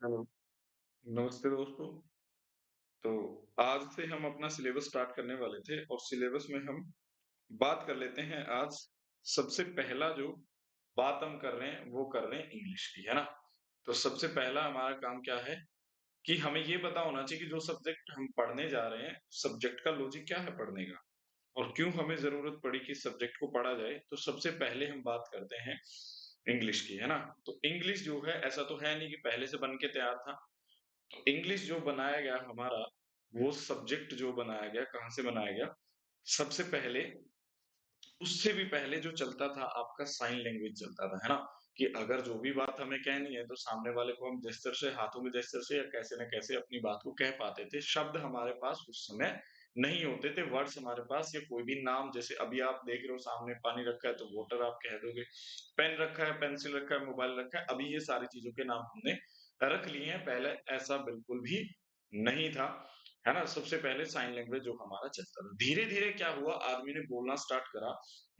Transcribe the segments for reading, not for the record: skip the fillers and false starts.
Hello. नमस्ते दोस्तों। तो आज से हम अपना सिलेबस स्टार्ट करने वाले थे और सिलेबस में हम बात कर लेते हैं आज सबसे पहला जो बात हम कर रहे हैं वो कर रहे हैं इंग्लिश की, है ना? तो सबसे पहला हमारा काम क्या है कि हमें ये पता होना चाहिए कि जो सब्जेक्ट हम पढ़ने जा रहे हैं, सब्जेक्ट का लॉजिक क्या है पढ़ने का और क्यों हमें ज़रूरत पड़ी कि सब्जेक्ट को पढ़ा जाए। तो सबसे पहले हम बात करते हैं इंग्लिश की, है ना? तो इंग्लिश जो है ऐसा तो है नहीं कि पहले से बन के तैयार था। तो इंग्लिश जो बनाया गया हमारा, वो सब्जेक्ट जो बनाया गया, कहाँ से बनाया गया? सबसे पहले उससे भी पहले जो चलता था आपका साइन लैंग्वेज चलता था, है ना? कि अगर जो भी बात हमें कहनी है, तो सामने वाले को हम जेस्चर से, हाथों के जेस्चर से या कैसे न कैसे अपनी बात को कह पाते थे। शब्द हमारे पास उस समय नहीं होते थे, वर्ड्स हमारे पास या कोई भी नाम जैसे अभी आप देख रहे हो सामने पानी रखा है, तो वाटर आप कह दोगे। पेन रखा है, पेंसिल रखा है, मोबाइल रखा है, अभी ये सारी चीज़ों के नाम हमने रख लिए हैं, पहले ऐसा बिल्कुल भी नहीं था। है ना? सबसे पहले साइन लैंग्वेज जो हमारा चलता था। धीरे-धीरे क्या हुआ आदमी ने बोलना स्टार्ट करा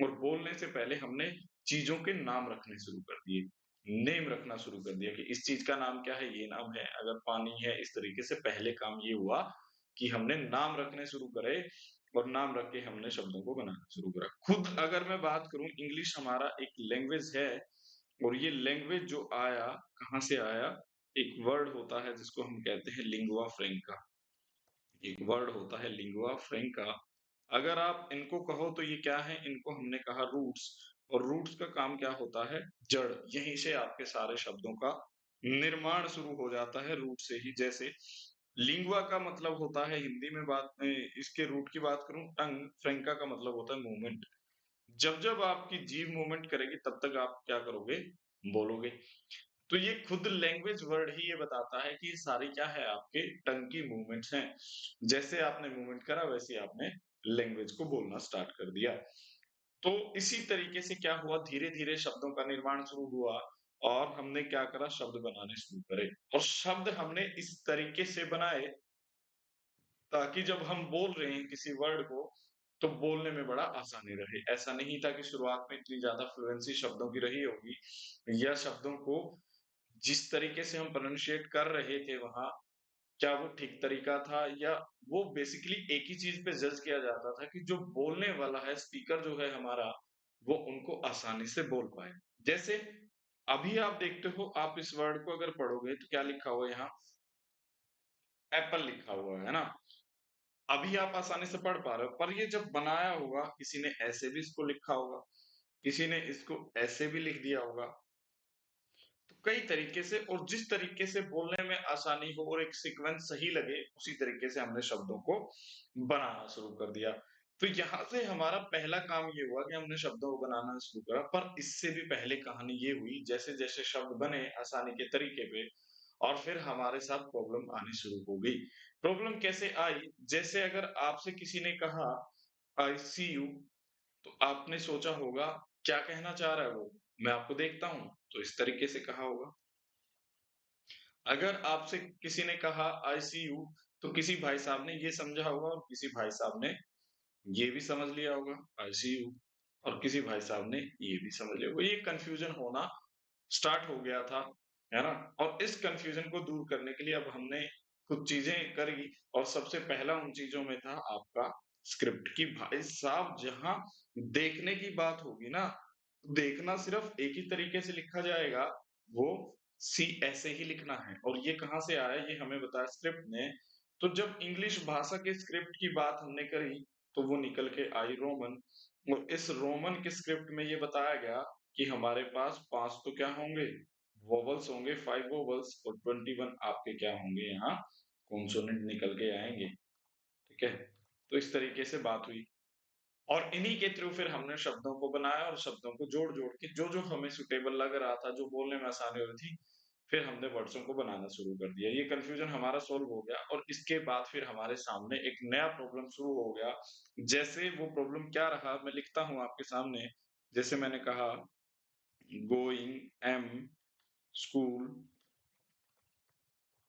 और बोलने से पहले हमने चीज़ों के नाम रखने शुरू कर दिए। नेम रखना शुरू कर दिया कि इस चीज़ का नाम क्या है? ये नाम है। अगर पानी है इस तरीके से पहले काम ये हुआ कि हमने नाम रखने शुरू करे और नाम रख के हमने शब्दों को बनाना शुरू करा। खुद अगर मैं बात करूँ इंग्लिश हमारा एक लैंग्वेज है और ये लैंग्वेज जो आया, कहाँ से आया? एक वर्ड होता है जिसको हम कहते हैं लिंगुआ फ्रैंका। एक वर्ड होता है लिंगुआ फ्रैंका। अगर आप इनको कहो तो ये क्या है? इनको हमने कहा रूट्स और रूट्स का काम क्या होता है? जड़। यहीं से आपके सारे शब्दों का निर्माण शुरू हो जाता है रूट से ही। जैसे लिंगुआ का मतलब होता है हिंदी में इसके रूट की बात करूँ टंग, फ्रैंका का मतलब होता है मूवमेंट। जब-जब आपकी जीभ मूवमेंट करेगी तब तक आप क्या करोगे? बोलोगे। तो ये खुद लैंग्वेज वर्ड ही ये बताता है कि ये सारी क्या है आपके टंग की मूवमेंट्स हैं। जैसे आपने मूवमेंट करा वैसे ही आपने लैंग्वेज को बोलना स्टार्ट कर दिया। तो इसी तरीके से क्या हुआ धीरे-धीरे शब्दों का निर्माण शुरू हुआ और हमने क्या करा शब्द बनाने शुरू करे और शब्द हमने इस तरीके से बनाए ताकि जब हम बोल रहे हैं किसी वर्ड को, तो बोलने में बड़ा आसानी रहे। ऐसा नहीं था कि शुरुआत में इतनी ज़्यादा फ्लुएंसी शब्दों की रही होगी या शब्दों को जिस तरीके से हम प्रोनंशिएट कर रहे थे वहाँ, क्या वो ठीक तरीका था या वो बेसिकली एक ही चीज़ पे जज किया जाता था कि जो बोलने वाला है, स्पीकर जो है हमारा, वो उनको आसानी से बोल पाए। जैसे अभी आप देखते हो, आप इस वर्ड को अगर पढ़ोगे तो क्या लिखा हुआ है यहाँ? एप्पल लिखा हुआ है ना? अभी आप आसानी से पढ़ पा रहे हो, पर ये जब बनाया होगा, किसी ने ऐसे भी इसको लिखा होगा, किसी ने इसको ऐसे भी लिख दिया होगा। तो कई तरीके से और जिस तरीके से बोलने में आसानी हो और एक सीक्वेंस सही लगे, उसी तरीके से हमने शब्दों को बनाना शुरू कर दिया। तो यहाँ से हमारा पहला काम ये हुआ कि हमने शब्दों को बनाना शुरू करा, पर इससे भी पहले कहानी ये हुई, जैसे-जैसे शब्द बने आसानी के तरीके पे और फिर हमारे साथ प्रॉब्लम आनी शुरू हो गई। प्रॉब्लम कैसे आई? जैसे अगर आपसे किसी ने कहा, आई सी यू तो आपने सोचा होगा, क्या कहना चाह रहा है वो? मैं आपको देखता हूँ, तो इस तरीके से कहा होगा। अगर आपसे किसी ने कहा आई सी यू तो किसी भाई साहब ने ये समझा होगा और किसी भाई साहब ने ये भी समझ लिया होगा आई सी यू और किसी भाई साहब ने ये भी समझ लिया होगा। ये कन्फ्यूजन होना स्टार्ट हो गया था, है ना? और इस कन्फ्यूजन को दूर करने के लिए अब हमने कुछ चीज़ें करी और सबसे पहला उन चीज़ों में था आपका स्क्रिप्ट कि भाई साहब जहाँ देखने की बात होगी ना, देखना सिर्फ़ एक ही तरीके से लिखा जाएगा, वो सी ऐसे ही लिखना है और ये कहाँ से आया ये हमें बताया स्क्रिप्ट ने। तो जब इंग्लिश भाषा के स्क्रिप्ट की बात हमने करी, तो वो निकल के आई रोमन और इस रोमन के स्क्रिप्ट में ये बताया गया कि हमारे पास 5 तो क्या होंगे? वोवेल्स होंगे 5 वोवेल्स और 21 आपके क्या होंगे यहाँ कॉन्सोनेंट निकल के आएँगे, ठीक है? तो इस तरीके से बात हुई और इन्हीं के थ्रू फिर हमने शब्दों को बनाया और शब्दों को जोड़-जोड़ के जो-जो हमें सूटेबल लग रहा था, जो बोलने में आसानी हो रही थी, फिर हमने वर्ड्सों को बनाना शुरू कर दिया। ये कन्फ्यूजन हमारा सॉल्व हो गया और इसके बाद फिर हमारे सामने एक नया प्रॉब्लम शुरू हो गया। जैसे वो प्रॉब्लम क्या रहा मैं लिखता हूँ आपके सामने, जैसे मैंने कहा going am school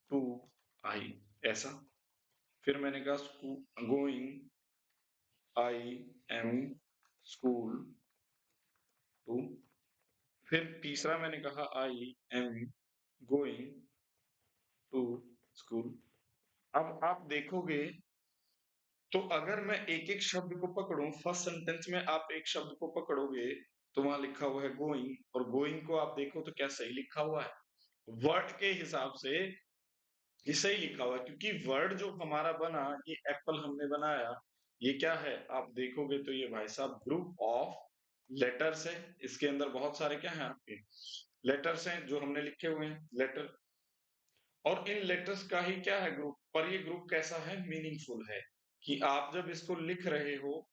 to I ऐसा। फिर मैंने कहा going I am school to फिर तीसरा मैंने कहा I am going to school. अब आप देखोगे तो अगर मैं एक-एक शब्द को पकड़ूँ, फर्स्ट सेंटेंस में आप एक शब्द को पकड़ोगे, तो वहाँ लिखा हुआ है गोइंग, और गोइंग को आप देखो तो क्या सही लिखा हुआ है? वर्ड के हिसाब से ये सही लिखा हुआ है, क्योंकि वर्ड जो हमारा बना, ये एप्पल हमने बनाया, ये क्या है? आप देखोगे तो ये भाई साहब ग्रुप ऑफ लेटर्स है। इसके अंदर बहुत सारे क्या हैं आपके? लेटर्स हैं जो हमने लिखे हुए हैं, लेटर। और इन लेटर्स का ही क्या है ग्रुप, पर ये ग्रुप कैसा है? मीनिंगफुल है, कि आप जब इसको लिख रहे हो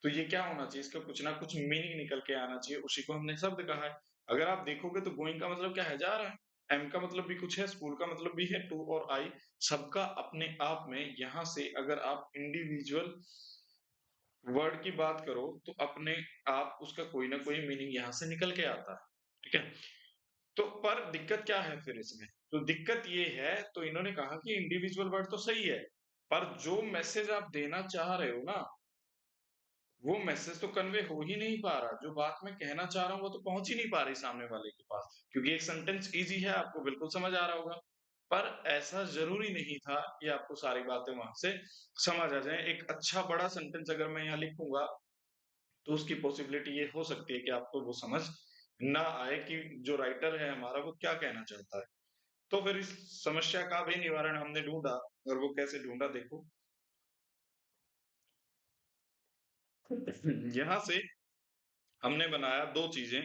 तो ये क्या होना चाहिए? इसका कुछ ना कुछ मीनिंग निकल के आना चाहिए, उसी को हमने शब्द कहा है। अगर आप देखोगे तो गोइंग का मतलब क्या है? जा रहा है। एम का मतलब भी कुछ है, स्कूल का मतलब भी है, टू और आई, सबका अपने आप में। यहाँ से अगर आप इंडिविजुअल वर्ड की बात करो तो अपने आप उसका कोई ना कोई मीनिंग यहाँ से निकल के आता है, ठीक है? तो पर दिक्कत क्या है फिर इसमें? तो दिक्कत ये है, तो इन्होंने कहा कि इंडिविजुअल वर्ड तो सही है, पर जो मैसेज आप देना चाह रहे हो ना, वो मैसेज तो कन्वे हो ही नहीं पा रहा। जो बात मैं कहना चाह रहा हूँ, वो तो पहुँच ही नहीं पा रही सामने वाले के पास। क्योंकि एक सेंटेंस ईज़ी है, आपको बिल्कुल समझ आ रहा होगा। पर ऐसा ज़रूरी नहीं था कि आपको सारी बातें वहाँ से समझ आ जाएँ। एक अच्छा बड़ा सेंटेंस अगर मैं यहाँ लिखूँगा, तो उसकी पॉसिबिलिटी ये हो सकती है कि आपको वो समझ ना आए कि जो राइटर है हमारा, वो क्या कहना चाहता है। तो फिर इस समस्या का भी निवारण हमने ढूँढा, और वो कैसे ढूँढा देखो। यहाँ से हमने बनाया 2 चीज़ें,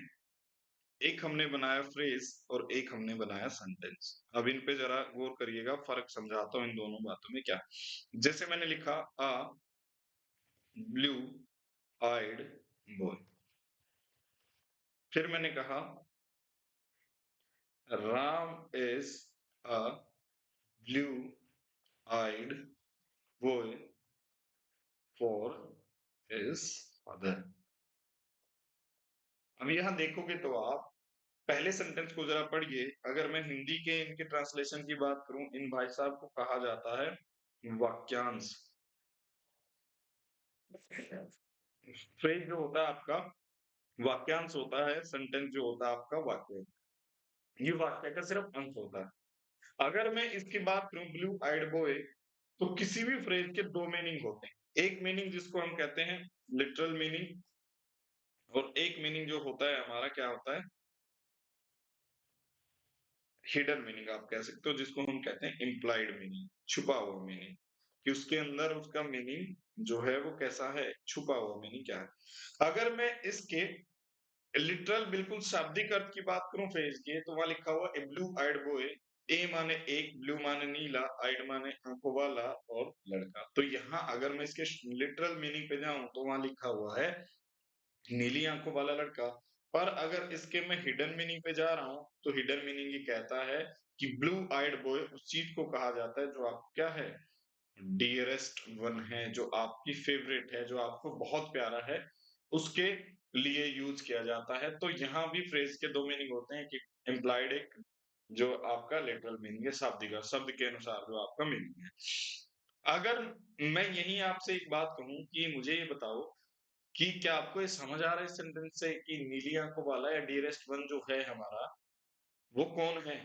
एक हमने बनाया फ्रेज़ और एक हमने बनाया सेंटेंस। अब इन पे ज़रा गौर करिएगा, फ़र्क समझाता हूँ इन दोनों बातों में क्या है। जैसे मैंने लिखा अ ब्लू आइड बॉय, फिर मैंने कहा Ram is a blue eyed boy for his father. अब यहाँ देखोगे तो आप पहले सेंटेंस को ज़रा पढ़िए। अगर मैं हिंदी के इनके ट्रांसलेशन की बात करूँ, इन भाई साहब को कहा जाता है वाक्यांश। फ्रेज़ जो होता है आपका, वाक्यांश होता है, सेंटेंस जो होता है आपका वाक्य। ये वाक्य का सिर्फ अंश होता है। अगर मैं इसकी बात करूँ ब्लू आइड बॉय, तो किसी भी फ्रेज़ के 2 मीनिंग होते हैं। एक मीनिंग जिसको हम कहते हैं लिटरल मीनिंग, और एक मीनिंग जो होता है हमारा क्या होता है? हिडन मीनिंग आप कह सकते हो, जिसको हम कहते हैं इम्प्लाइड मीनिंग, छुपा हुआ मीनिंग, कि उसके अंदर उसका मीनिंग जो है वो कैसा है, छुपा हुआ मीनिंग क्या है। अगर मैं इसके लिटरल बिल्कुल शाब्दिक अर्थ की बात करूं फ्रेज की, तो वहां लिखा हुआ ए ब्लू आइड बॉय, ए माने एक, ब्लू माने नीला, आइड माने आंखों वाला, और लड़का। तो यहाँ अगर मैं इसके लिटरल मीनिंग पे जाऊं तो वहां लिखा हुआ है नीली आंखों वाला लड़का। पर अगर इसके मैं हिडन मीनिंग पे जा रहा हूँ, तो हिडन मीनिंग ये कहता है कि ब्लू आइड बॉय उस चीज को कहा जाता है जो आपको क्या है, डियरेस्ट वन है, जो आपकी फेवरेट है, जो आपको बहुत प्यारा है, उसके लिए यूज किया जाता है। तो यहाँ भी फ्रेज के 2 मीनिंग होते हैं, कि एम्प्लॉयड एक जो आपका लिटरल मीनिंग है, शाब्दिक अर्थ, शब्द के अनुसार जो आपका मीनिंग है। अगर मैं यही आपसे एक बात कहूँ कि मुझे ये बताओ कि क्या आपको ये समझ आ रहा है इस सेंटेंस से कि नीली आंखों वाला या डियरेस्ट वन जो है हमारा, वो कौन है?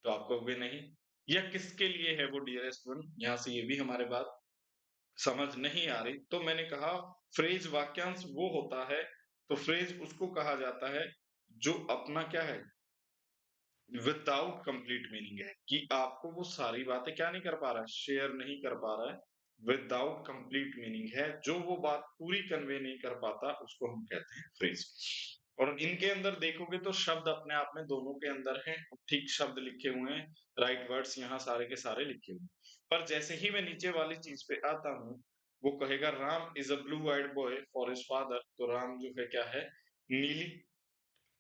तो आप कहोगे नहीं, या किसके लिए है वो डियरेस्ट वन? यहाँ से ये भी हमारे बात समझ नहीं आ रही। तो मैंने कहा फ्रेज वाक्यांश वो होता है, तो फ्रेज उसको कहा जाता है जो अपना क्या है, विदाउट कंप्लीट मीनिंग है, कि आपको वो सारी बातें क्या नहीं कर पा रहा है, शेयर नहीं कर पा रहा है। विदाउट कंप्लीट मीनिंग है, जो वो बात पूरी कन्वे नहीं कर पाता, उसको हम कहते हैं फ्रेज। और इनके अंदर देखोगे तो शब्द अपने आप में दोनों के अंदर हैं, ठीक शब्द लिखे हुए हैं, राइट वर्ड्स यहाँ सारे के सारे लिखे हुए हैं। पर जैसे ही मैं नीचे वाली चीज पे आता हूँ, वो कहेगा Ram is a blue eyed boy for his father. तो राम जो है क्या है, नीली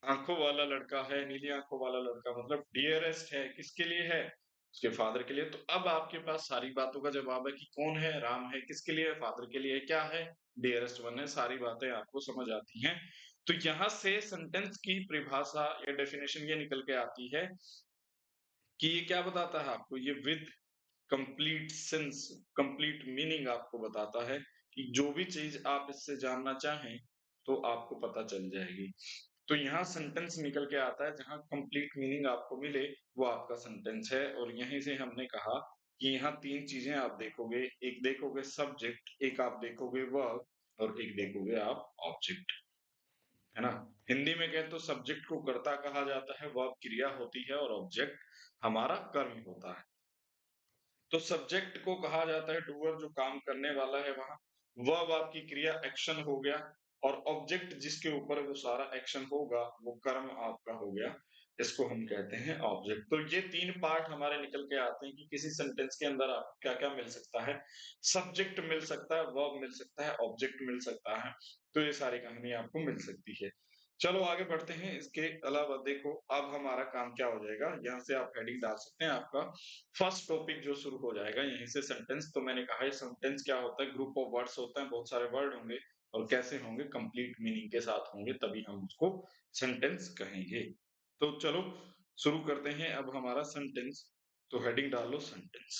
आंखों वाला लड़का है। नीली आंखों वाला लड़का मतलब डियरेस्ट है, किसके लिए है, उसके फादर के लिए। तो अब आपके पास सारी बातों का जवाब है कि कौन है, राम है, किसके लिए, फादर के लिए, क्या है, डियरेस्ट वन है। सारी बातें आपको समझ आती हैं। तो यहाँ से सेंटेंस की परिभाषा या डेफिनेशन ये निकल के आती है कि ये क्या बताता है आपको, ये with complete sense, complete meaning आपको बताता है कि जो भी चीज आप इससे जानना चाहें तो आपको पता चल जाएगी। तो यहाँ सेंटेंस निकल के आता है, जहाँ कंप्लीट मीनिंग आपको मिले, वो आपका सेंटेंस है। और यहीं से हमने कहा कि यहाँ 3 चीज़ें आप देखोगे, एक देखोगे सब्जेक्ट, एक आप देखोगे वर्ब और एक देखोगे आप ऑब्जेक्ट, है ना? हिंदी में कहें तो सब्जेक्ट को कर्ता कहा जाता है, वर्ब क्रिया होती है और ऑब्जेक्ट हमारा कर्म होता है। तो सब्जेक्ट को कहा जाता है डूअर, जो काम करने वाला है वहाँ। वर्ब आपकी क्रिया एक्शन हो गया और ऑब्जेक्ट जिसके ऊपर वो सारा एक्शन होगा, वो कर्म आपका हो गया। इसको हम कहते हैं ऑब्जेक्ट। तो ये 3 पार्ट हमारे निकल के आते हैं कि किसी सेंटेंस के अंदर आपको क्या-क्या मिल सकता है। सब्जेक्ट मिल सकता है, वर्ब मिल सकता है, ऑब्जेक्ट मिल सकता है। तो ये सारी कहानी आपको मिल सकती है। चलो आगे बढ़ते हैं। इसके अलावा देखो अब हमारा काम क्या हो जाएगा, यहाँ से आप हेडिंग डाल सकते हैं। आपका फर्स्ट टॉपिक जो शुरू हो जाएगा यहीं से सेंटेंस। तो मैंने कहा है सेंटेंस क्या होता है, ग्रुप ऑफ वर्ड्स होता है, बहुत सारे वर्ड होंगे और कैसे होंगे, कंप्लीट मीनिंग के साथ होंगे, तभी हम उसको सेंटेंस कहेंगे। तो चलो शुरू करते हैं अब हमारा सेंटेंस। तो हेडिंग डालो सेंटेंस।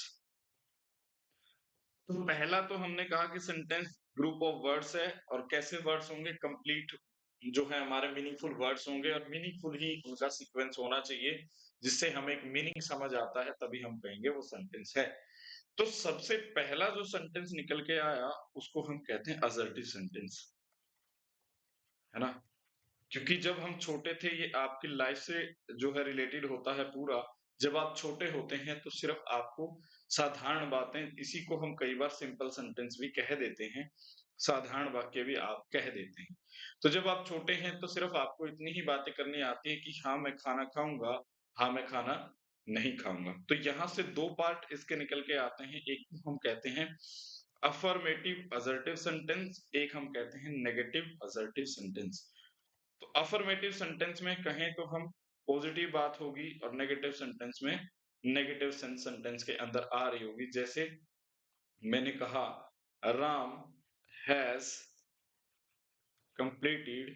तो पहला तो हमने कहा कि सेंटेंस ग्रुप ऑफ वर्ड्स है और कैसे वर्ड्स होंगे, कंप्लीट जो है हमारे मीनिंगफुल वर्ड्स होंगे और मीनिंगफुल ही उनका सीक्वेंस होना चाहिए, जिससे हमें एक मीनिंग समझ आता है, तभी हम कहेंगे वो सेंटेंस है। तो सबसे पहला जो सेंटेंस निकल के आया उसको हम कहते हैं असर्टिव सेंटेंस, है ना? क्योंकि जब हम छोटे थे ये आपकी लाइफ से जो है रिलेटेड होता है पूरा। जब आप छोटे होते हैं तो सिर्फ आपको साधारण बातें, इसी को हम कई बार सिंपल सेंटेंस भी कह देते हैं, साधारण वाक्य भी आप कह देते हैं। तो जब आप छोटे हैं तो सिर्फ आपको इतनी ही बातें करनी आती है कि हाँ, मैं खाना खाऊँगा, हाँ, मैं खाना नहीं खाऊँगा। तो यहाँ से 2 पार्ट इसके निकल के आते हैं, एक को हम कहते हैं अफर्मेटिव असर्टिव सेंटेंस, एक हम कहते हैं नेगेटिव असर्टिव सेंटेंस। तो अफर्मेटिव सेंटेंस में कहें तो हम पॉजिटिव बात होगी और नेगेटिव सेंटेंस में नेगेटिव सेंटेंस के अंदर आ रही होगी। जैसे मैंने कहा Ram has completed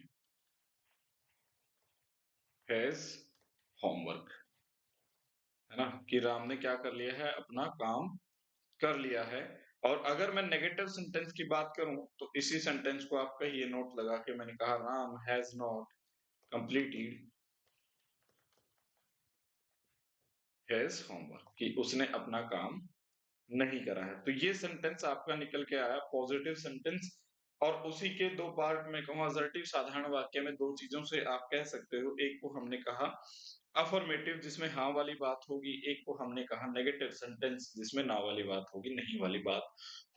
his homework, है ना? कि राम ने क्या कर लिया है, अपना काम कर लिया है। और अगर मैं नेगेटिव सेंटेंस की बात करूं तो इसी सेंटेंस को आप कहिए नोट लगा के, मैंने कहा Ram has not completed his homework, कि उसने अपना काम नहीं करा है। तो ये सेंटेंस आपका निकल के आया पॉजिटिव सेंटेंस। और उसी के 2 पार्ट में कहूँ असर्टिव साधारण वाक्य में 2 चीज़ों से आप कह सकते हो। एक को हमने कहा अफर्मेटिव जिसमें हाँ वाली बात होगी, एक को हमने कहा नेगेटिव सेंटेंस जिसमें ना वाली बात होगी, नहीं वाली बात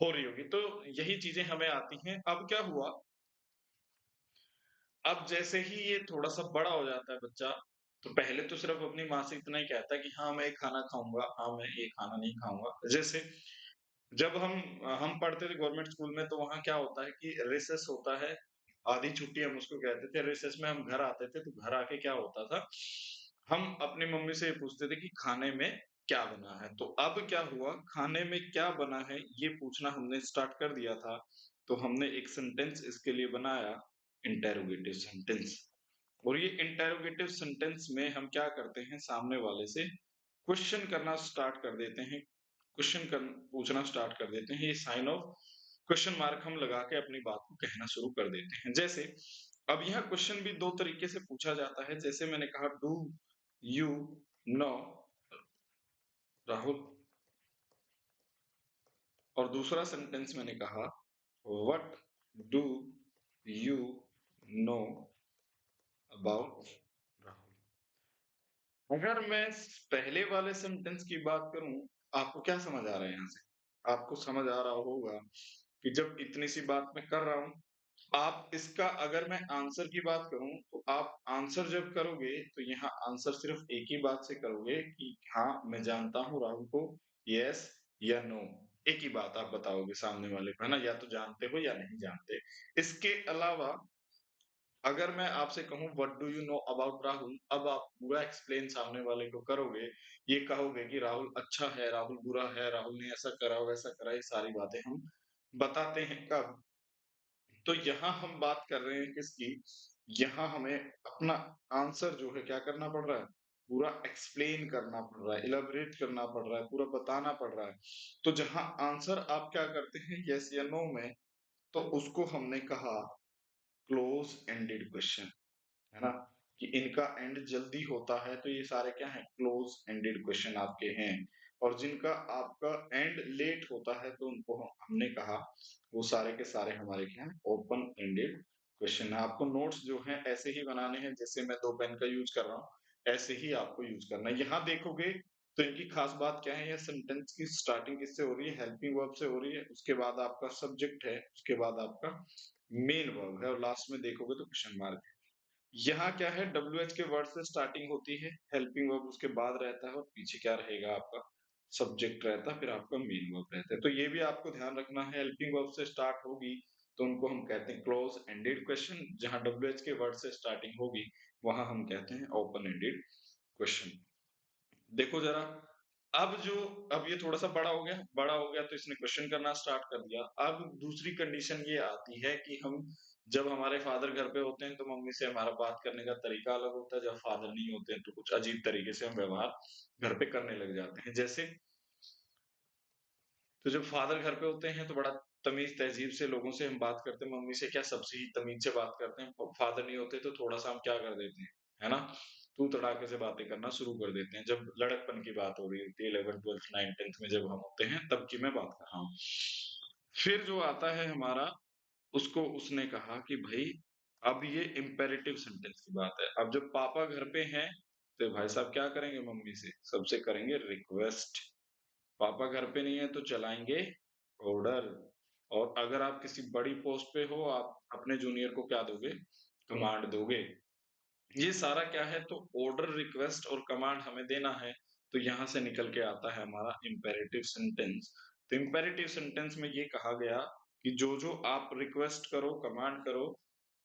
हो रही होगी। तो यही चीज़ें हमें आती हैं। अब क्या हुआ, अब जैसे ही ये थोड़ा-सा बड़ा हो जाता है बच्चा, तो पहले तो सिर्फ़ अपनी माँ से इतना ही कहता है कि हाँ, मैं ये खाना खाऊँगा, हाँ, मैं ये खाना नहीं खाऊँगा। जैसे जब हम पढ़ते थे गवर्नमेंट स्कूल में, तो वहाँ क्या होता है कि रिसेस होता है, आधी छुट्टी हम उसको कहते थे। रिसेस में हम घर आते थे, तो घर आके क्या होता था, हम अपनी मम्मी से ये पूछते थे कि खाने में क्या बना है? तो अब क्या हुआ, खाने में क्या बना है, ये पूछना हमने स्टार्ट कर दिया था। तो हमने एक सेंटेंस इसके लिए बनाया, इंटेरोगेटिव सेंटेंस। और ये इंटेरोगेटिव सेंटेंस में हम क्या करते हैं, सामने वाले से क्वेश्चन करना स्टार्ट कर देते हैं, क्वेश्चन कर पूछना स्टार्ट कर देते हैं। ये साइन ऑफ क्वेश्चन मार्क हम लगा के अपनी बात को कहना शुरू कर देते हैं। जैसे अब यहाँ क्वेश्चन भी 2 तरीके से पूछा जाता है। जैसे मैंने कहा डू यू नो राहुल, और दूसरा सेंटेंस मैंने कहा what do you know about Rahul. अगर मैं पहले वाले सेंटेंस की बात करूं, आपको क्या समझ आ रहा है यहाँ से? आपको समझ आ रहा होगा कि जब इतनी सी बात मैं कर रहा हूँ, आप इसका अगर मैं आंसर की बात करूँ, तो आप आंसर जब करोगे, तो यहाँ आंसर सिर्फ़ एक ही बात से करोगे कि हाँ, मैं जानता हूँ राहुल को, येस या नो। एक ही बात आप बताओगे सामने वाले को, है ना? या तो जानते हो या नहीं जानते। इसके अलावा अगर मैं आपसे कहूँ what do you know about Rahul, अब आप पूरा एक्सप्लेन सामने वाले को करोगे, ये कहोगे कि राहुल अच्छा है, राहुल बुरा है, राहुल ने ऐसा करा, वैसा करा, ये सारी बातें हम बताते हैं कब? तो यहाँ हम बात कर रहे हैं किसकी? यहाँ हमें अपना आंसर जो है क्या करना पड़ रहा है? पूरा एक्सप्लेन करना पड़ रहा है, इलैबोरेट करना पड़ रहा है, पूरा बताना पड़ रहा है। तो जहाँ आंसर आप क्या करते हैं येस या नो में, तो उसको हमने कहा क्लोज़ एंडेड क्वेश्चन। है ना? कि इनका एंड जल्दी होता है, तो ये सारे क्या हैं? क्लोज एंडेड क्वेश्चन आपके हैं। और जिनका आपका एंड लेट होता है, तो उनको हमने कहा वो सारे के सारे हमारे क्या हैं? ओपन एंडेड क्वेश्चन है। आपको नोट्स जो हैं ऐसे ही बनाने हैं, जैसे मैं 2 पेन का यूज़ कर रहा हूँ, ऐसे ही आपको यूज़ करना है। यहाँ देखोगे तो इनकी खास बात क्या है? ये सेंटेंस की स्टार्टिंग किससे हो रही है? हेल्पिंग वर्ब से हो रही है, उसके बाद आपका सब्जेक्ट है, उसके बाद आपका मेन वर्ब है और लास्ट में देखोगे तो क्वेश्चन मार्क है। यहाँ क्या है? WH के वर्ड से स्टार्टिंग होती है, हेल्पिंग वर्ब उसके बाद रहता है और पीछे क्या रहेगा आपका? सब्जेक्ट रहता है, फिर आपका मेन वर्ब रहता है। तो ये भी आपको ध्यान रखना है, हेल्पिंग वर्ब से स्टार्ट होगी, तो उनको हम कहते हैं क्लोज एंडेड क्वेश्चन, जहाँ WH के वर्ड से स्टार्टिंग होगी, वहाँ हम कहते हैं ओपन एंडेड क्वेश्चन। देखो ज़रा, अब ये थोड़ा-सा बड़ा हो गया तो इसने क्वेश्चन करना स्टार्ट कर दिया। अब दूसरी कंडीशन ये आती है कि हम जब हमारे फादर घर पे होते हैं, तो मम्मी से हमारा बात करने का तरीका अलग होता है, जब फादर नहीं होते हैं, तो कुछ अजीब तरीके से हम व्यवहार घर पे करने लग जाते हैं। जैसे तो जब फादर घर पे होते हैं, तो बड़ा तमीज़ तहज़ीब से लोगों से हम बात करते हैं, मम्मी से क्या सबसे ही तमीज़ से बात करते हैं। फादर नहीं होते तो थोड़ा-सा हम क्या कर देते हैं, है ना? तू-तड़ाके से बातें करना शुरू कर देते हैं। जब लड़कपन की बात हो रही होती है 11th, 12th, 9th, 10th में जब हम होते हैं, तब की मैं बात कर रहा हूँ। फिर जो आता है हमारा, उसको उसने कहा कि भई अब ये इम्पेरेटिव सेंटेंस की बात है। अब जब पापा घर पे हैं, तो भाई साहब क्या करेंगे मम्मी से? सबसे करेंगे रिक्वेस्ट। पापा घर पे नहीं है तो चलाएँगे ऑर्डर। और अगर आप किसी बड़ी पोस्ट पे हो, आप अपने जूनियर को क्या दोगे? कमांड दोगे। ये सारा क्या है? तो ऑर्डर, रिक्वेस्ट और कमांड हमें देना है, तो यहाँ से निकल के आता है हमारा इम्पेरेटिव सेंटेंस। तो इम्पेरेटिव सेंटेंस में ये कहा गया कि जो-जो आप रिक्वेस्ट करो, कमांड करो,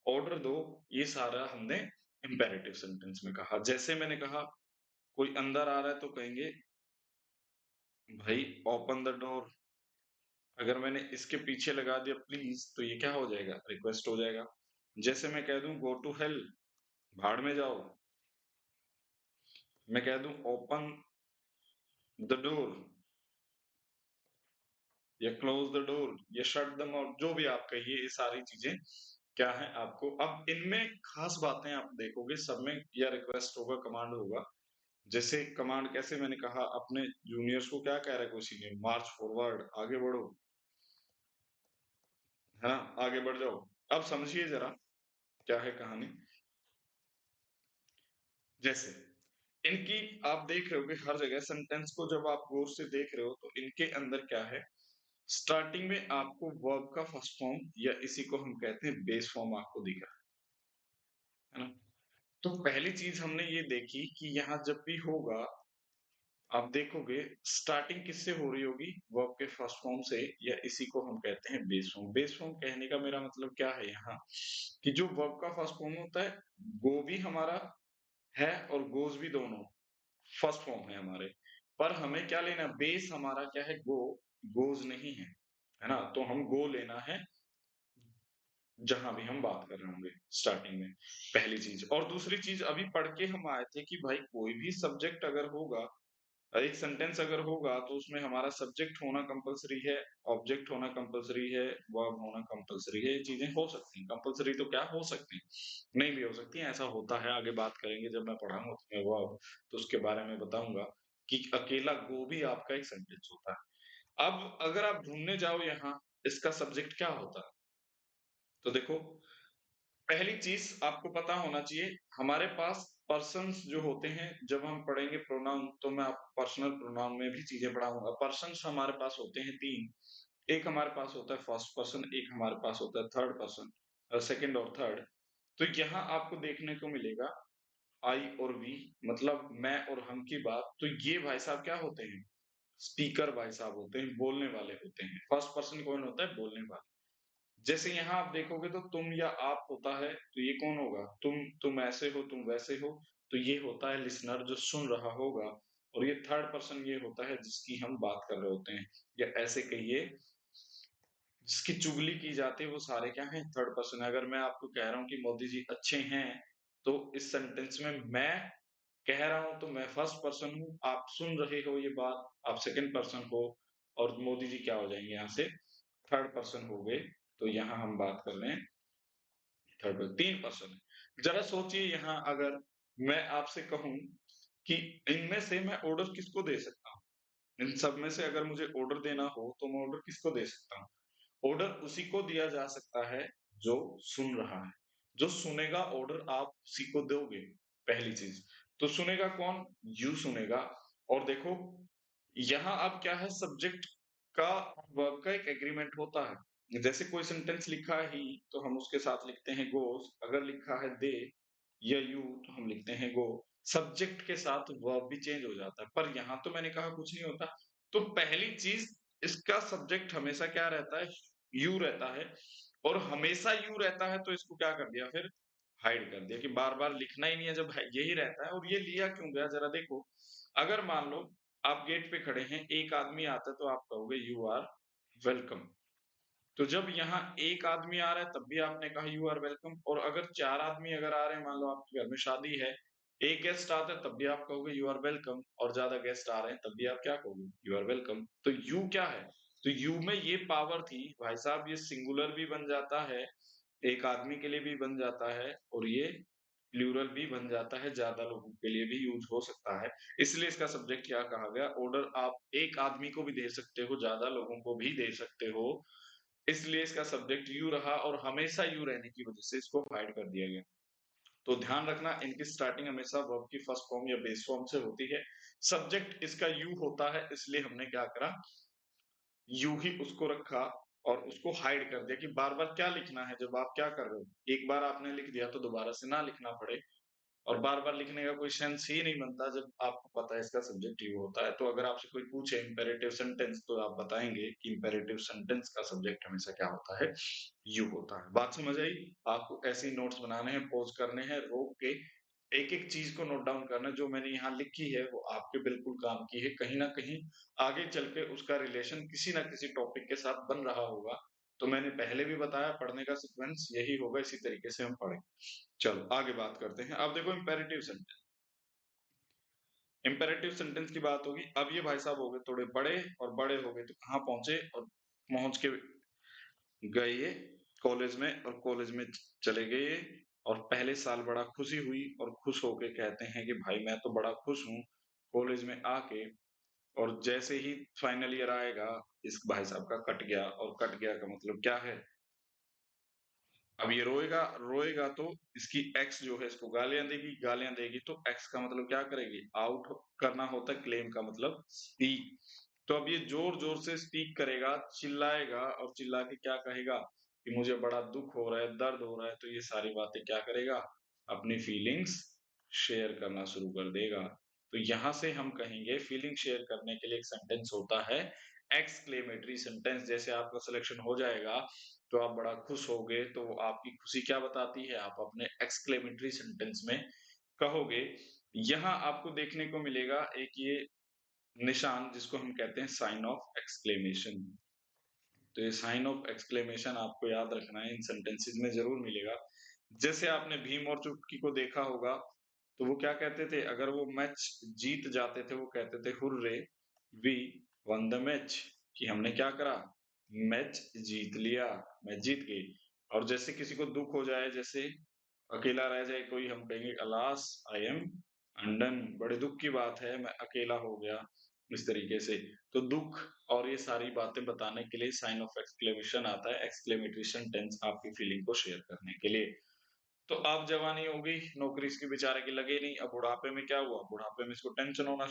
ऑर्डर दो, ये सारा हमने इम्पेरेटिव सेंटेंस में कहा। जैसे मैंने कहा, कोई अंदर आ रहा है तो कहेंगे, "भई ओपन द डोर।" अगर मैंने इसके पीछे लगा दिया प्लीज़, तो ये क्या हो जाएगा? रिक्वेस्ट हो जाएगा। जैसे मैं कह दूँ गो टू हेल, भाड़ में जाओ। मैं कह दूँ ओपन द डोर या क्लोज़ द डोर या शट द माउथ, जो भी आप कहिए, ये सारी चीज़ें क्या हैं आपको, अब इनमें ख़ास बातें आप देखोगे, सब में या रिक्वेस्ट होगा, कमांड होगा। जैसे कमांड कैसे मैंने कहा, अपने जूनियर्स को क्या कह रहा है कोई सीनियर, मार्च फॉरवर्ड, आगे बढ़ो, है ना? आगे बढ़ जाओ। अब समझिए ज़रा क्या है कहानी। जैसे इनकी आप देख रहे होगे हर जगह सेंटेंस को, जब आप गौर से देख रहे हो तो इनके अंदर क्या है, स्टार्टिंग में आपको वर्ब का फर्स्ट फॉर्म या इसी को हम कहते हैं बेस फॉर्म आपको दिख रहा है ना? तो पहली चीज हमने ये देखी कि यहाँ जब भी होगा, आप देखोगे स्टार्टिंग किससे हो रही होगी? वर्ब के फर्स्ट फॉर्म से, या इसी को हम कहते हैं बेस फॉर्म। बेस फॉर्म कहने का मेरा मतलब क्या है यहाँ, कि जो वर्ब का फर्स्ट फॉर्म होता है, गो भी हमारा है और गोज भी, दोनों फर्स्ट फॉर्म है हमारे। पर हमें क्या लेना है? बेस हमारा क्या है? गो, गोज़ नहीं है ना? तो हम गो लेना है, जहाँ भी हम बात कर रहे होंगे स्टार्टिंग में, पहली चीज़। और दूसरी चीज़ अभी पढ़ के हम आए थे कि भाई कोई भी सब्जेक्ट अगर होगा, एक सेंटेंस अगर होगा, तो उसमें हमारा सब्जेक्ट होना कंपल्सरी है, ऑब्जेक्ट होना कंपल्सरी है, वर्ब होना कंपल्सरी है। ये चीज़ें हो सकती हैं, कंपल्सरी तो क्या हो सकती हैं, नहीं भी हो सकती हैं, ऐसा होता है। आगे बात करेंगे जब मैं पढ़ाऊँगा तुम्हें वर्ब, तो उसके बारे में बताऊँगा कि अकेला गो भी आपका एक सेंटेंस होता है। अब अगर आप ढूँढने जाओ यहाँ, इसका सब्जेक्ट क्या होता है? तो देखो, पहली चीज़ आपको पता होना चाहिए, हमारे पास पर्सन्स जो होते हैं, जब हम पढ़ेंगे प्रोनाउन, तो मैं आपको पर्सनल प्रोनाउन में भी चीज़ें पढ़ाऊँगा। पर्सन्स हमारे पास होते हैं 3, एक हमारे पास होता है फर्स्ट पर्सन, एक हमारे पास होता है थर्ड पर्सन, सेकंड और थर्ड। तो यहाँ आपको देखने को मिलेगा आई और वी, मतलब मैं और हम की बात, तो ये भाई साहब क्या होते हैं? स्पीकर भाई साहब होते हैं, बोलने वाले होते हैं। फर्स्ट पर्सन कौन होता है? बोलने वाला। जैसे यहाँ आप देखोगे तो तुम या आप होता है, तो ये कौन होगा? तुम ऐसे हो, तुम वैसे हो, तो ये होता है लिसनर जो सुन रहा होगा। और ये थर्ड पर्सन ये होता है जिसकी हम बात कर रहे होते हैं, या ऐसे कहिए जिसकी चुगली की जाती है, वो सारे क्या हैं? थर्ड पर्सन है। अगर मैं आपको कह रहा हूँ कि मोदी जी अच्छे हैं, तो इस सेंटेंस में मैं कह रहा हूँ तो मैं फर्स्ट पर्सन हूँ, आप सुन रहे हो ये बात, आप सेकंड पर्सन हो, और मोदी जी क्या हो जाएँगे यहाँ से? थर्ड पर्सन हो गए। तो यहाँ हम बात कर रहे हैं थर्ड पर्सन, 3 पर्सन है। जरा सोचिए यहाँ अगर मैं आपसे कहूँ कि इनमें से मैं ऑर्डर किसको दे सकता हूँ? इन सब में से अगर मुझे ऑर्डर देना हो, तो मैं ऑर्डर किसको दे सकता हूँ? ऑर्डर उसी को दिया जा सकता है जो सुन रहा है। जो सुनेगा ऑर्डर आप उसी को दोगे, पहली चीज़। तो सुनेगा कौन? यू सुनेगा। और देखो यहाँ अब क्या है, सब्जेक्ट का वर्ब का एक एग्रीमेंट होता है। जैसे कोई सेंटेंस लिखा है ही, तो हम उसके साथ लिखते हैं गोज़। अगर लिखा है दे या यू, तो हम लिखते हैं गो। सब्जेक्ट के साथ वर्ब भी चेंज हो जाता है, पर यहाँ तो मैंने कहा कुछ नहीं होता। तो पहली चीज़, इसका सब्जेक्ट हमेशा क्या रहता है? यू रहता है। और हमेशा यू रहता है, तो इसको क्या कर दिया फिर? हाइड कर दिया कि बार-बार लिखना ही नहीं है, जब है यही रहता है। और ये लिया क्यों गया ज़रा देखो, अगर मान लो आप गेट पे खड़े हैं, एक आदमी आता है तो आप कहोगे यू आर वेलकम। तो जब यहाँ एक आदमी आ रहा है तब भी आपने कहा यू आर वेलकम, और अगर 4 आदमी अगर आ रहे हैं, मान लो आपके घर में शादी है, एक गेस्ट आता है तब भी आप कहोगे यू आर वेलकम, और ज़्यादा गेस्ट आ रहे हैं तब भी आप क्या कहोगे? You are welcome. तो यू क्या है? तो यू में ये पावर थी भाई साहब, ये सिंगुलर भी बन जाता है, एक आदमी के लिए भी बन जाता है, और ये प्लूरल भी बन जाता है, ज़्यादा लोगों के लिए भी यूज़ हो सकता है। इसलिए इसका सब्जेक्ट क्या कहा गया? ऑर्डर आप एक आदमी को भी दे सकते हो, ज़्यादा लोगों को भी दे सकते हो। इसलिए इसका सब्जेक्ट यू रहा, और हमेशा यू रहने की वजह से इसको हाइड कर दिया गया। तो ध्यान रखना, इनकी स्टार्टिंग हमेशा वर्ब की फर्स्ट फॉर्म या बेस फॉर्म से होती है। सब्जेक्ट इसका यू होता है, इसलिए हमने क्या करा, यू ही उसको रखा और उसको हाइड कर दिया कि बार-बार क्या लिखना है, जब आप क्या कर रहे हो? एक बार आपने लिख दिया तो दोबारा से ना लिखना पड़े। और बार-बार लिखने का कोई सेंस ही नहीं बनता जब आपको पता है इसका सब्जेक्ट यू होता है। तो अगर आपसे कोई पूछे इम्पेरेटिव सेंटेंस, तो आप बताएँगे कि इम्पेरेटिव सेंटेंस का सब्जेक्ट हमेशा क्या होता है? यू होता है। बात समझ आई? आपको ऐसे ही नोट्स बनाने हैं, पॉज़ करने हैं, रोक के एक-एक चीज़ को नोट डाउन करना है। जो मैंने यहाँ लिखी है वो आपके बिल्कुल काम की है। कहीं न कहीं आगे चल के उसका रिलेशन किसी न किसी टॉपिक के साथ बन रहा होगा। तो मैंने पहले भी बताया, पढ़ने का सीक्वेंस यही होगा, इसी तरीके से हम पढ़ें। चलो आगे बात करते हैं। अब देखो इम्पेरेटिव सेंटेंस। इम्पेरेटिव सेंटेंस की बात होगी। अब ये भाई साहब हो गए थोड़े बड़े, और बड़े हो गए तो कहाँ पहुँचे, और पहुँच के गए ये कॉलेज में, और कॉलेज में चले गए ये, और पहले साल बड़ा खुशी हुई, और खुश होके कहते हैं कि भाई मैं तो बड़ा खुश हूँ कॉलेज में आके। और जैसे ही फाइनल ईयर आएगा, इस भाई साहब का कट गया, और कट गया का मतलब क्या है? अब ये रोएगा, रोएगा तो इसकी एक्स जो है इसको गालियाँ देगी तो एक्स का मतलब क्या करेगी? आउट करना होता है, क्लेम का मतलब स्पीक। तो अब ये ज़ोर-ज़ोर से स्पीक करेगा, चिल्लाएगा, और चिल्ला के क्या कहेगा कि मुझे बड़ा दुःख हो रहा है, दर्द हो रहा है, तो ये सारी बातें क्या करेगा? अपनी फीलिंग्स शेयर करना शुरू कर देगा। तो यहाँ से हम कहेंगे फीलिंग शेयर करने के लिए एक सेंटेंस होता है एक्सक्लेमेटरी सेंटेंस। जैसे आपका सिलेक्शन हो जाएगा, तो आप बड़ा खुश होगे, तो आपकी खुशी क्या बताती है? आप अपने एक्सक्लेमेटरी सेंटेंस में कहोगे। यहाँ आपको देखने को मिलेगा एक ये निशान, जिसको हम कहते हैं साइन ऑफ एक्सक्लेमेशन। तो ये साइन ऑफ एक्सक्लेमेशन आपको याद रखना है, इन सेंटेंसेस में ज़रूर मिलेगा। जैसे आपने भीम और चुटकी को देखा होगा, तो वो क्या कहते थे? अगर वो मैच जीत जाते थे, वो कहते थे hurray, we won the match, कि हमने क्या करा? मैच जीत लिया, मैच जीत गई। और जैसे किसी को दुःख हो जाए, जैसे अकेला रह जाए कोई, हम कहेंगे अलास आई एम अनडन, बड़े दुःख की बात है, मैं अकेला हो गया, इस तरीके से। तो दुःख और ये सारी बातें बताने के लिए साइन ऑफ एक्सक्लेमेशन आता है, एक्सक्लेमेटरी सेंटेंस आपकी फीलिंग को शेयर करने के लिए। तो अब जवानी हो गई, नौकरी इसके बेचारे की लगे नहीं, अब बुढ़ापे में क्या हुआ? बुढ़ापे में इसको टेंशन होना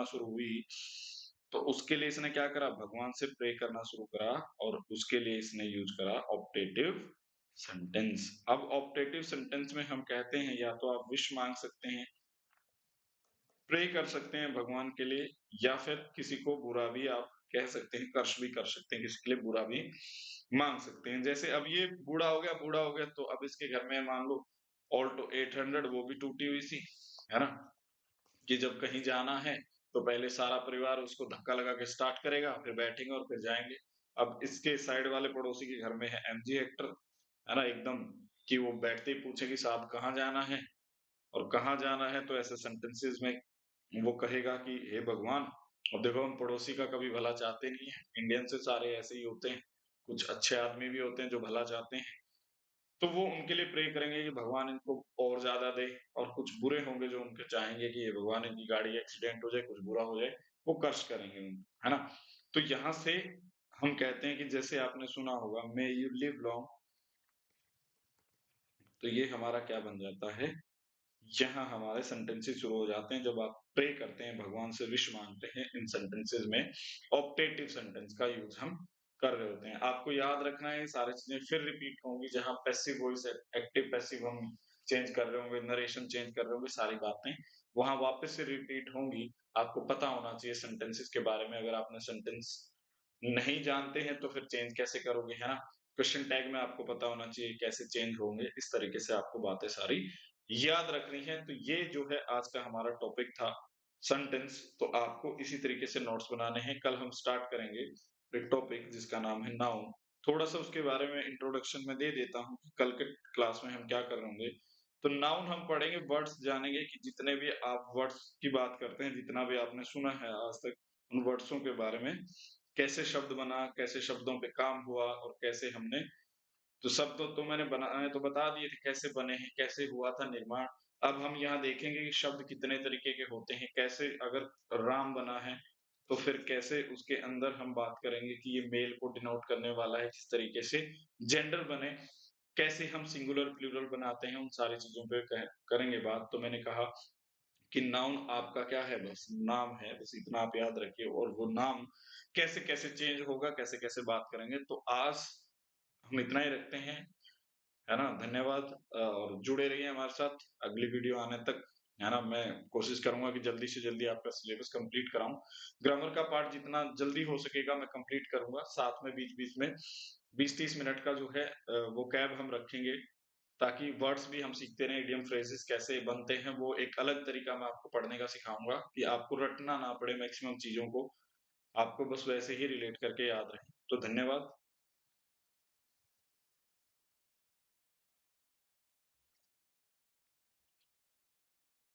शुरू हुई, तो उसके लिए इसने क्या करा? भगवान से प्रे करना शुरू करा, और उसके लिए इसने यूज़ करा ऑप्टेटिव सेंटेंस। अब ऑप्टेटिव सेंटेंस में हम कहते हैं, या तो आप विश माँग सकते हैं, प्रे कर सकते हैं भगवान के लिए, या फिर किसी को बुरा भी आप कह सकते हैं, कर्ष भी कर सकते हैं, किसी के लिए बुरा भी माँग सकते हैं। जैसे अब ये बूढ़ा हो गया, तो अब इसके घर में मान लो ऑल्टो 800 वो भी टूटी हुई सी, है ना? कि जब कहीं जाना है, तो पहले सारा परिवार उसको धक्का लगा के स्टार्ट करेगा, फिर बैठेंगे और फिर जाएँगे। अब इसके साइड वाले पड़ोसी के घर में है एमजी हेक्टर, है ना? एकदम कि वो बैठते ही पूछे कि साहब कहाँ जाना है? और कहाँ जाना है, तो ऐसे सेंटेंसेस में वो कहेगा कि हे भगवान। अब देखो हम पड़ोसी का कभी भला चाहते नहीं है, इंडियन से सारे ऐसे ही होते हैं, कुछ अच्छे आदमी भी होते हैं जो भला चाहते हैं, तो वो उनके लिए प्रे करेंगे कि भगवान इनको और ज़्यादा दे, और कुछ बुरे होंगे जो उनके चाहेंगे कि ये भगवान इनकी गाड़ी एक्सीडेंट हो जाए, कुछ बुरा हो जाए, वो कर्स करेंगे है ना? तो यहाँ से हम कहते हैं कि जैसे आपने सुना होगा, मे यू लिव लॉन्ग, तो ये हमारा क्या बन जाता है, यहाँ हमारे सेंटेंसेस शुरू हो जाते हैं जब आप प्रे करते हैं, भगवान से विश मांगते हैं, इन सेंटेंसेस में ऑप्टेटिव सेंटेंस का यूज़ हम कर रहे होते हैं। आपको याद रखना है, ये सारी चीज़ें फिर रिपीट होंगी, जहाँ पैसिव वॉइस एक्टिव पैसिव हम चेंज कर रहे होंगे, नरेशन चेंज कर रहे होंगे, सारी बातें वहाँ वापस से रिपीट होंगी। आपको पता होना चाहिए सेंटेंसेस के बारे में, अगर आपने सेंटेंस नहीं जानते हैं तो फिर चेंज कैसे करोगे, है ना? क्वेश्चन टैग में आपको पता होना चाहिए कैसे चेंज होंगे, इस तरीके से आपको बातें सारी याद रखनी है। तो ये जो है आज का हमारा टॉपिक था, सेंटेंस। तो आपको इसी तरीके से नोट्स बनाने हैं। कल हम स्टार्ट करेंगे एक टॉपिक जिसका नाम है नाउन। थोड़ा-सा उसके बारे में इंट्रोडक्शन मैं दे देता हूँ कि कल के क्लास में हम क्या कर रहे होंगे। तो नाउन हम पढ़ेंगे, वर्ड्स जानेंगे कि जितने भी आप वर्ड्स की बात करते हैं, जितना भी आपने सुना है आज तक, उन वर्ड्सों के बारे में, कैसे शब्द बना, कैसे शब्दों पे काम हुआ और कैसे हमने, तो शब्द तो मैंने बनाए तो बता दिए थे कैसे बने हैं, कैसे हुआ था निर्माण। अब हम यहाँ देखेंगे कि शब्द कितने तरीके के होते हैं, कैसे अगर राम बना है, तो फिर कैसे उसके अंदर हम बात करेंगे कि ये मेल को डिनोट करने वाला है, किस तरीके से जेंडर बने, कैसे हम सिंगुलर, प्लूरल बनाते हैं, उन सारी चीज़ों पे करेंगे बात। तो मैंने कहा कि नाउन आपका क्या है, बस नाम है, बस इतना आप याद रखिए, और वो नाम कैसे-कैसे चेंज होगा, कैसे-कैसे बात करेंगे। तो आज हम इतना ही रखते हैं, है ना? धन्यवाद, और जुड़े रहिए हमारे साथ अगली वीडियो आने तक, है ना? मैं कोशिश करूँगा कि जल्दी से जल्दी आपका सिलेबस कंप्लीट कराऊँ। ग्रामर का पार्ट जितना जल्दी हो सकेगा मैं कंप्लीट करूँगा। साथ में बीच-बीच में 20-30 मिनट का जो है वोकैब हम रखेंगे, ताकि वर्ड्स भी हम सीखते रहें, इडियम फ्रेजेस कैसे बनते हैं, वो एक अलग तरीका मैं आपको पढ़ने का सिखाऊँगा कि आपको रटना ना पड़े मैक्सिमम चीज़ों को, आपको बस वैसे ही रिलेट करके याद रहे। तो धन्यवाद।